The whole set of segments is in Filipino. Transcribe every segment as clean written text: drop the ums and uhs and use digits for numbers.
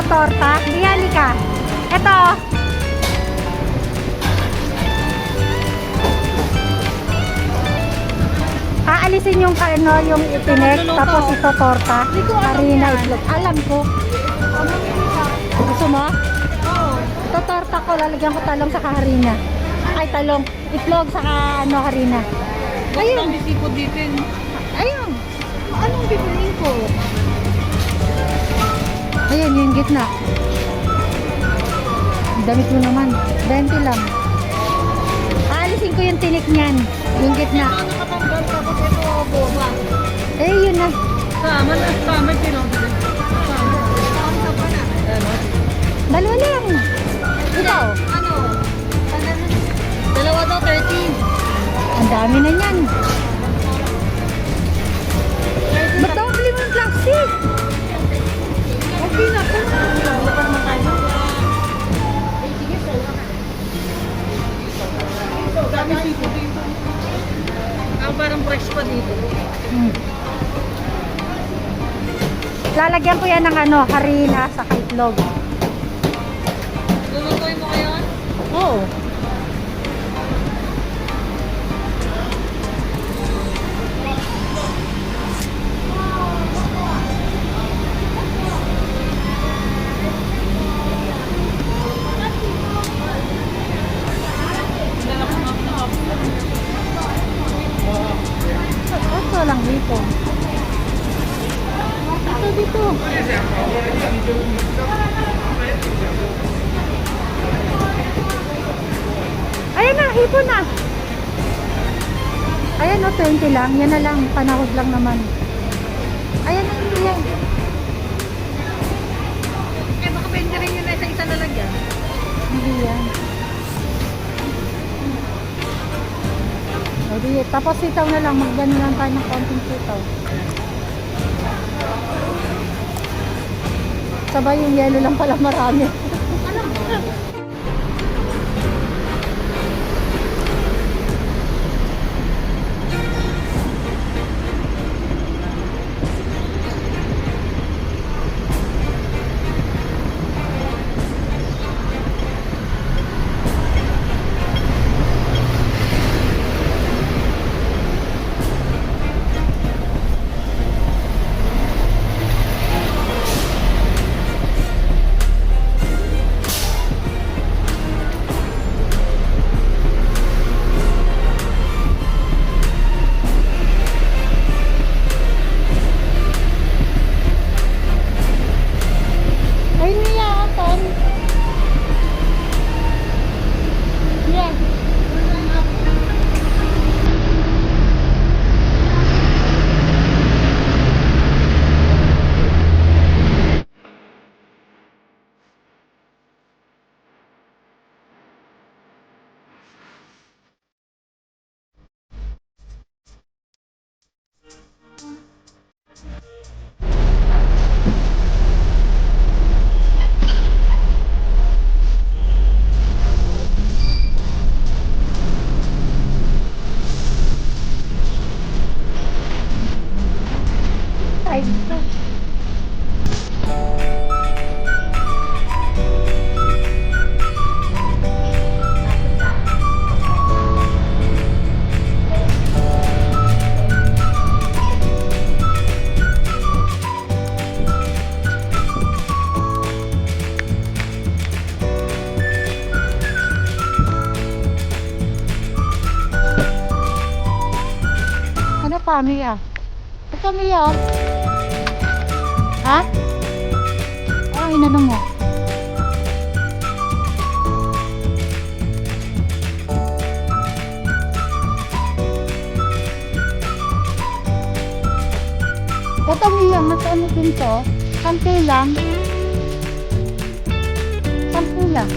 torta? Biyali ka. Ito. Aalisin yung ano, yung itinek, tapos ito torta. Harina, itlog. Alam ko. Gusto mo? Oo. Ito torta ko, lalagyan ko talong sa harina. Ay, talong. Itlog sa ano, harina. Ayun. May sipod dito. Ayun. Anong bibiliin ko? Ayun, yung gitna. Ang damit mo naman. 20 lang. Aalisin ko yung tinik niyan. Yung gitna. Ito nakatanggal tapos ito boba. Eh, yun na. Sama na. Sama pinong. Sama pa na. Ano? Dalawa lang. Ikaw. Ano? Dalawa daw 13. Ang dami na yan. Ba't daw bili mo yung plastic? Okay na po. Wala pa naman tayo. Dami sipod dito. Parang fresh pa dito. Lalagyan ko yan ng ano, harina sa itlog. Lulutuin mo ngayon? Oo. Ito lang dito. Ito dito. Ayan na, hipon na. Ayan o, 20 lang. Yan na lang, panahod lang naman. Ayan na yan. Eh, baka pwede rin yun sa isa na lang yan. Hindi yan. O, di, tapos sitaw na lang. Magdano lang tayo ng konting sitaw. Sabay yung yelo lang pala marami. Ay, niya, Anton. Yan. Ay, dito. Ano pa, Mia? Ito, Mia. Ha? Parang inano mo. Ito, Mia. Mas ano din to? 10 lang. 10 lang.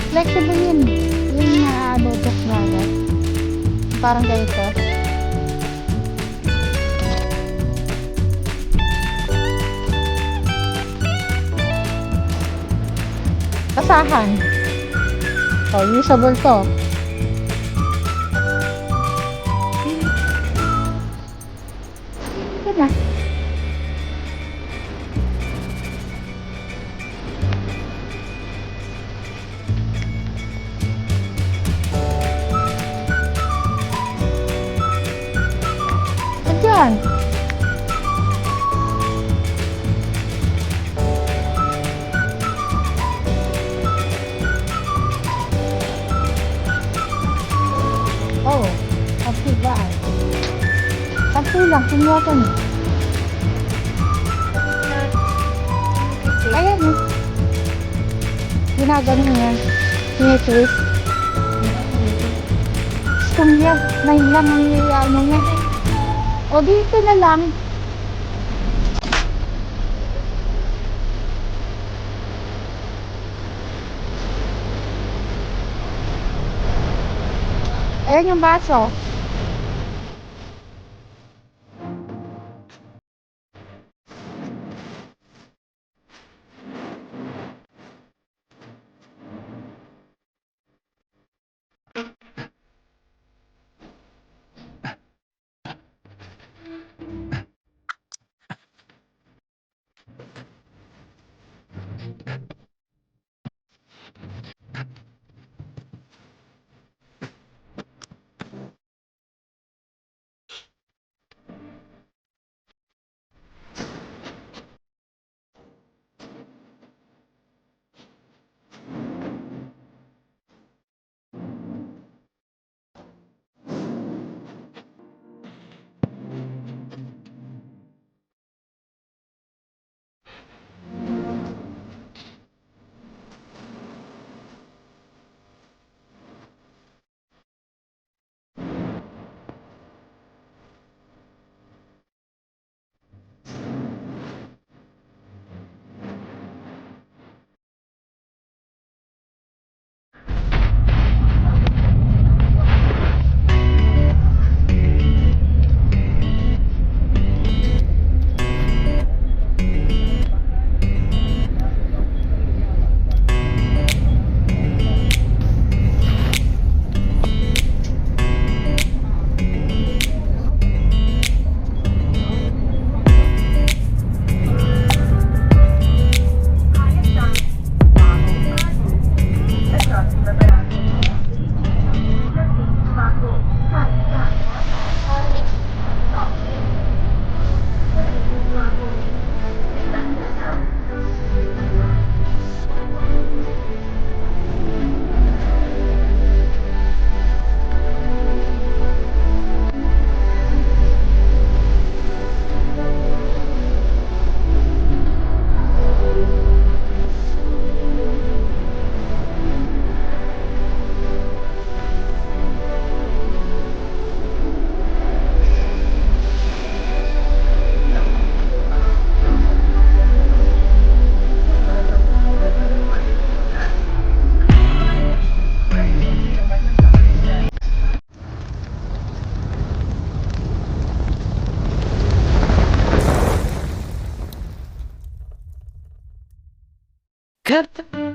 Flexible yun. Yung lotus wallet. Parang ganito. Kasahan. Oh, usable to. Ito na. yan? Oh, kasi ba? Sampu lang, kumuha ko niyo. Ayan eh. Ginagano niya. Tinitwist. Gusto niya. Nahilang ang ano niya. O dito na lang. Ayan yung baso. Cut.